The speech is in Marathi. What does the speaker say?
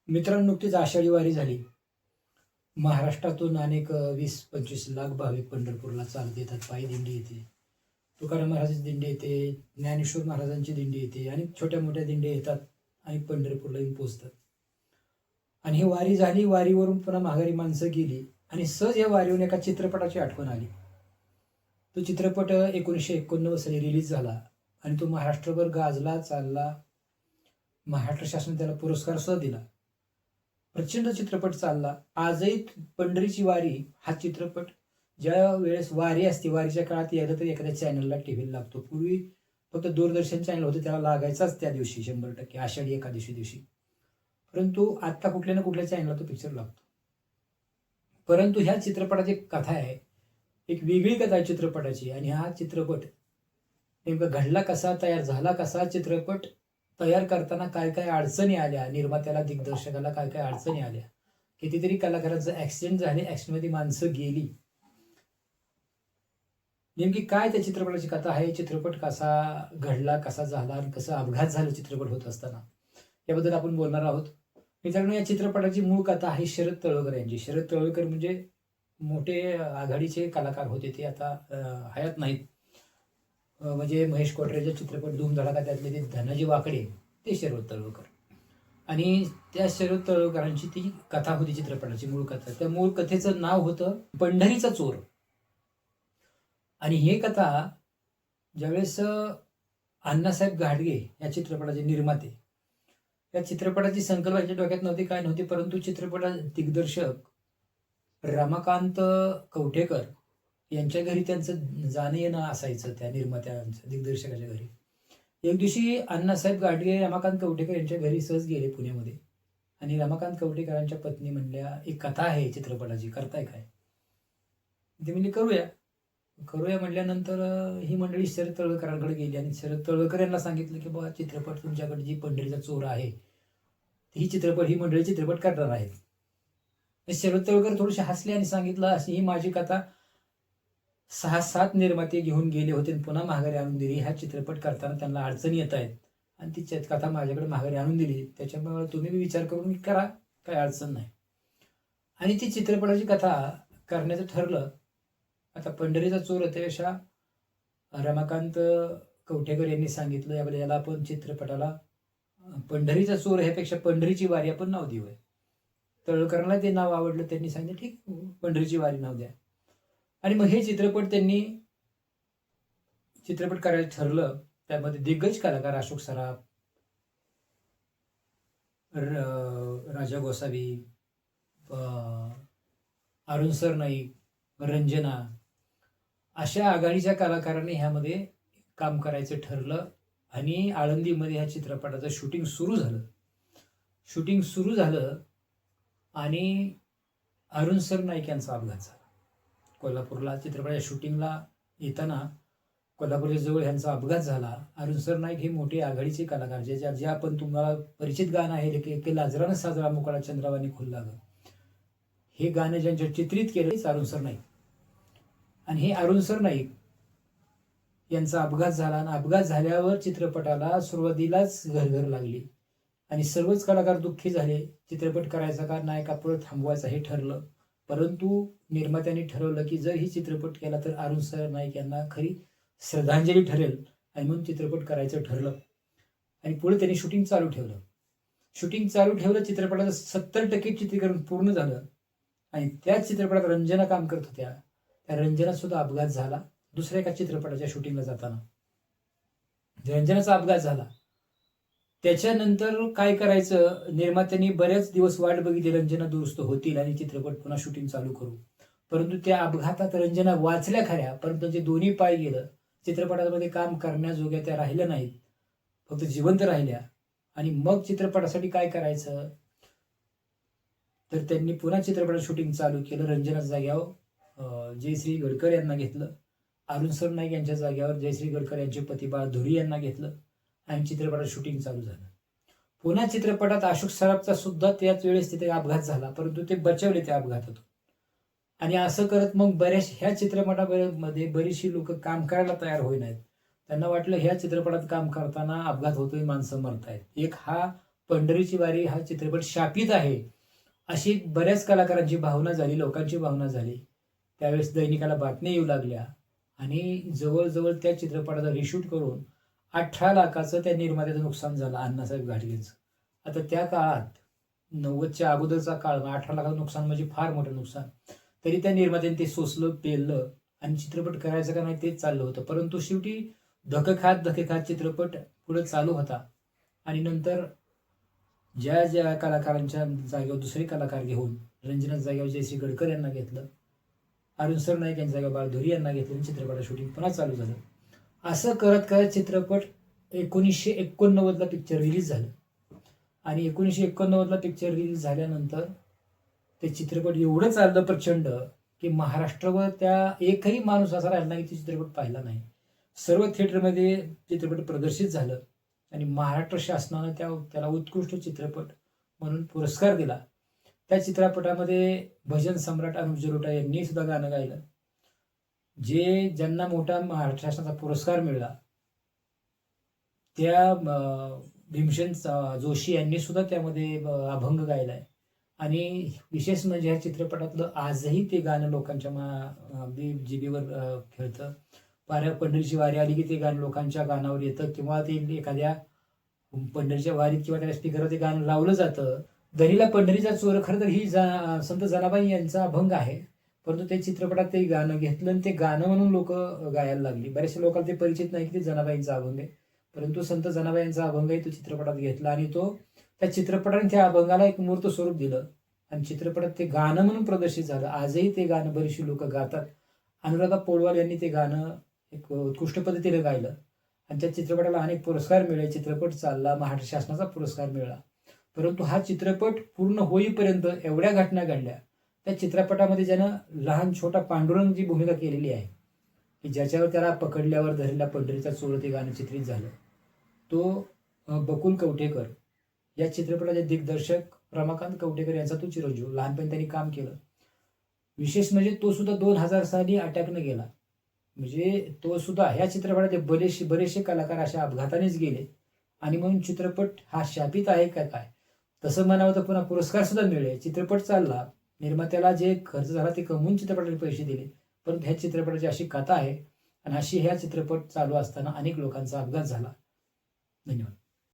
मित्रांनो, नुकतीच आषाढी वारी झाली. महाराष्ट्रातून अनेक 20-25 लाख भाविक पंढरपूरला चालत येतात. पायी दिंडी येते. तुकाराम महाराजांची दिंडी येते, ज्ञानेश्वर महाराजांची दिंडी येते आणि छोट्या मोठ्या दिंड्या येतात आणि पंढरपूरला येऊन पोहोचतात. आणि ही वारी झाली. वारीवरून पुन्हा माघारी माणसं गेली आणि सहज या वारीवरून एका चित्रपटाची आठवण आली. तो चित्रपट 1989 साली रिलीज झाला आणि तो महाराष्ट्रभर गाजला, चालला. महाराष्ट्र शासनाने त्याला पुरस्कार सुद्धा दिला. प्रचंड चित्रपट चालला. आजही पंढरीची वारी हा चित्रपट ज्या वेळेस वारी असते, वारीच्या काळात यायला तर एखाद्या चॅनलला टीव्हीला लागतो. पूर्वी फक्त दूरदर्शन चॅनल होते, त्याला लागायचाच त्या दिवशी 100% आषाढी एकादशी दिवशी. परंतु आता कुठल्या ना कुठल्या चॅनलला तो पिक्चर लागतो. परंतु ह्या चित्रपटाची कथा आहे, एक वेगळी कथा आहे चित्रपटाची. आणि हा चित्रपट नेमका घडला कसा, तयार झाला कसा, चित्रपट तयार करताना काय काय अडचणी आल्या, निर्मात्याला, दिग्दर्शकाला काय काय अडचणी आल्या, कितीतरी कलाकारांचं ऍक्सिडेंट झाले, ऍक्सिडेंटमध्ये माणसं गेली. नेमकी काय त्या चित्रपटाची कथा आहे, चित्रपट कसा घडला, कसा झाला आणि कसा अपघात झाला चित्रपट होत असताना, याबद्दल आपण बोलणार आहोत. मित्रांनो, या चित्रपटाची मूळ कथा आहे शरद तळवकर यांची. शरद तळवकर म्हणजे मोठे आघाडीचे कलाकार होते. ते आता हयात नाहीत. म्हणजे महेश कोटरेचा चित्रपट धूम धडाका, त्यातले ते धनाजी वाकडे, ते शरद तळवकर. आणि त्या शरद तळवकरांची ती कथा होती चित्रपटाची मूळ कथा. त्या मूळ कथेचं नाव होतं पंढरीचा चोर. आणि ही कथा ज्यावेळेस अण्णासाहेब घाडगे या चित्रपटाचे निर्माते, या चित्रपटाची संकल्पना यांच्या डोक्यात नव्हती, काय नव्हती. परंतु चित्रपटाचे दिग्दर्शक रमाकांत कवठेकर यांच्या घरी त्यांचं जाणं येणं असायचं, त्या निर्मात्यांच्या दिग्दर्शकाच्या घरी. एक दिवशी अण्णासाहेब गाडगे रमाकांत कवठेकर यांच्या घरी सहज गेले पुण्यामध्ये. आणि रमाकांत कवठेकरांच्या पत्नी म्हणल्या, एक कथा आहे चित्रपटाची, करताय काय? ते म्हणजे करूया करूया म्हटल्यानंतर ही मंडळी शरद तळवकरांकडे गेली आणि शरद तळवकर यांना सांगितलं की बाबा, चित्रपट तुमच्याकडे जी पंढरीचा चोर आहे, ही मंडळी चित्रपट करणार आहेत. शरद तळवकर थोडेसे हसले आणि सांगितलं, अशी ही माझी कथा 6-7 निर्माते घेऊन गेले होते आणि पुन्हा माघारी आणून दिली. हा चित्रपट करताना त्यांना अडचणी येत आहेत आणि ती कथा माझ्याकडे माघारी आणून दिली. त्याच्यामुळे तुम्ही विचार करून करा, काय अडचण नाही. आणि ती चित्रपटाची कथा करण्याचं ठरलं. आता पंढरीचा चोर त्यापेक्षा रमाकांत कवठेकर यांनी सांगितलं, याला आपण चित्रपटाला पंढरीचा चोर ह्यापेक्षा पंढरीची वारी आपण नाव देऊया. तळकरांना ते नाव आवडलं. त्यांनी सांगितलं, ठीक, पंढरीची वारी नाव द्या. आणि मग हे चित्रपट करायला ठरलं. त्यामध्ये दिग्गज कलाकार अशोक सराफ, राजा गोसावी, अरुण सरनाईक, रंजना, अशा आघाडीच्या कलाकारांनी ह्यामध्ये काम करायचं ठरलं. आणि आळंदीमध्ये ह्या चित्रपटाचं शूटिंग सुरू झालं आणि अरुण सरनाईक यांचा अपघात झाला. कोल्हापूरला चित्रपटाच्या शूटिंगला येताना कोल्हापूरच्या जवळ ह्यांचा अपघात झाला. अरुण सरनाईक हे मोठे आघाडीचे कलाकार, जे आपण तुम्हाला परिचित गाणं आहे, की लाजरानं साजरा मुकाळा चंद्रावानी खुलला ग, हे गाणं ज्यांच्या चित्रित केलं अरुण सरनाईक. आणि हे अरुण सरनाईक यांचा अपघात झाला आणि अपघात झाल्यावर चित्रपटाला सुरुवातीलाच घरघर लागली आणि सर्वच कलाकार दुःखी झाले. चित्रपट करायचा का नाही, का पुढे थांबवायचा हे ठरलं. परंतु निर्मात्यांनी ठरवलं की जर ही चित्रपट केला तर अरुण सरनाईक यांना खरी श्रद्धांजली ठरेल, आणि म्हणून चित्रपट करायचं ठरलं. आणि पुढे त्यांनी शूटिंग चालू ठेवलं. चित्रपटाचं 70% चित्रीकरण पूर्ण झालं. आणि त्याच चित्रपटात रंजना काम करत होत्या. त्या रंजनात सुद्धा अपघात झाला. दुसऱ्या एका चित्रपटाच्या शूटिंगला जाताना रंजनाचा अपघात झाला. त्याच्यानंतर काय करायचं, निर्मात्यांनी बरेच दिवस वाट बघितली, रंजना दुरुस्त होतील आणि चित्रपट पुन्हा शूटिंग चालू करू. परंतु त्या अपघातात रंजना वाचल्या खऱ्या, परंतु जे दोन्ही पाय गेलं. चित्रपटामध्ये काम करण्याजोग्या त्या राहिल्या नाहीत, फक्त जिवंत राहिल्या. आणि मग चित्रपटासाठी काय करायचं, तर त्यांनी पुन्हा चित्रपटात शूटिंग चालू केलं. रंजनाच्या जाग्यावर जयश्री गडकर यांना घेतलं. अरुण सरनाईक यांच्या जाग्यावर जयश्री गडकर यांचे पती बाळ धुरी यांना घेतलं आणि चित्रपटात शूटिंग चालू झालं. पुन्हा चित्रपटात अशोक सराफचा सुद्धा त्याच वेळेस तिथे अपघात झाला, परंतु ते बचावले त्या अपघातातून. आणि असं करत मग ह्या चित्रपटामध्ये बरीचशी लोक काम करायला तयार होईनात. त्यांना वाटलं ह्या चित्रपटात काम करताना अपघात होतोय, माणसं मरतायत. एक हा पंढरीची वारी हा चित्रपट शापित आहे, अशी बऱ्याच कलाकारांची भावना झाली, लोकांची भावना झाली. त्यावेळेस दैनिकाला बातम्या येऊ लागल्या आणि जवळ-जवळ त्या चित्रपटाचा रिशूट करून 18 लाखाचं त्या निर्मात्याचं नुकसान झालं, अण्णासाहेब घाटगेंचं. आता त्या काळात 90च्या अगोदरचा काळ, 18 लाखाचं नुकसान म्हणजे फार मोठं नुकसान. तरी त्या निर्मात्याने ते सोसलं, पेललं आणि चित्रपट करायचं का नाही तेच चाललं होतं. परंतु शेवटी धक्के खात चित्रपट पुढे चालू होता आणि नंतर ज्या कलाकारांच्या जागेवर दुसरे कलाकार घेऊन रंजनाच्या जागेवर जयश्री गडकर यांना घेतलं, अरुण सरनाईक यांच्या जागेवर बाळधुरी यांना घेतलं आणि चित्रपटाचं शूटिंग पुन्हा चालू झालं. असं करत करत चित्रपट 1989ला पिक्चर रिलीज झालं आणि 1989ला पिक्चर रिलीज झाल्यानंतर ते चित्रपट एवढं चाललं प्रचंड की महाराष्ट्रावर त्या एकही माणूस असा राहिला नाही की चित्रपट पाहिला नाही. सर्व थिएटरमध्ये चित्रपट प्रदर्शित झालं आणि महाराष्ट्र शासनानं त्याला उत्कृष्ट चित्रपट म्हणून पुरस्कार दिला. त्या चित्रपटामध्ये भजन सम्राट अनुप जलोटा यांनी सुद्धा गाणं गायलं. ज्यांना मोठा महाराष्ट्र शासनाचा पुरस्कार मिळाला त्या भीमसेन जोशी यांनी सुद्धा त्यामध्ये अभंग गायलाय आणि विशेष म्हणजे ह्या चित्रपटातलं आजही ते गाणं लोकांच्या अगदी जिभेवर खेळतं. पंढरीची वारी आली की ते गाणं लोकांच्या कानावर येतं किंवा ते एखाद्या पंढरीच्या वारीत किंवा त्या स्पीकरवर ते गाणं लावलं जातं. दरीला पंढरीचा चोर खरं तर ही संत जनाबाई यांचा अभंग आहे, परंतु ते चित्रपटात ते गाणं घेतलं आणि ते गाणं म्हणून लोक गायला लागली. बऱ्याचशा लोकांना ते परिचित नाही की ते जनाबाईंचा अभंग आहे, परंतु संत जनाबाईंचा अभंगही तो चित्रपटात घेतला आणि तो त्या चित्रपटाने त्या अभंगाला एक मूर्त स्वरूप दिलं आणि चित्रपटात ते गाणं म्हणून प्रदर्शित झालं. आजही ते गाणं बरीचशी लोक गातात. अनुराधा पौडवाल यांनी ते गाणं एक उत्कृष्ट पद्धतीने गायलं आणि त्या चित्रपटाला अनेक पुरस्कार मिळाले. चित्रपट चालला, महाराष्ट्र शासनाचा पुरस्कार मिळाला. परंतु हा चित्रपट पूर्ण होईपर्यंत एवढ्या घटना घडल्या. त्या चित्रपटामध्ये ज्यानं लहान छोटा पांडुरंग जी भूमिका केलेली आहे की ज्याच्यावर त्याला पकडल्यावर धरलेला पंढरीचा चोर ते गाणं चित्रित झालं, तो बकुल कवठेकर या चित्रपटाचे दिग्दर्शक रमाकांत कवठेकर यांचा तो चिरंजीव. लहानपणी त्यांनी काम केलं. विशेष म्हणजे तो सुद्धा 2000 साली अटॅकनं गेला. म्हणजे तो सुद्धा ह्या चित्रपटाचे बरेचसे कलाकार अशा अपघातानेच गेले आणि म्हणून चित्रपट हा शापित आहे का काय तसं म्हणावं तर पुन्हा पुरस्कार सुद्धा मिळाले. चित्रपट चालला, निर्मात्याला जे खर्च झाला ते कमवून चित्रपटाने पैसे दिले. परंतु ह्या चित्रपटाची अशी कथा आहे आणि अशी ह्या चित्रपट चालू असताना अनेक लोकांचा अपघात झाला. धन्यवाद.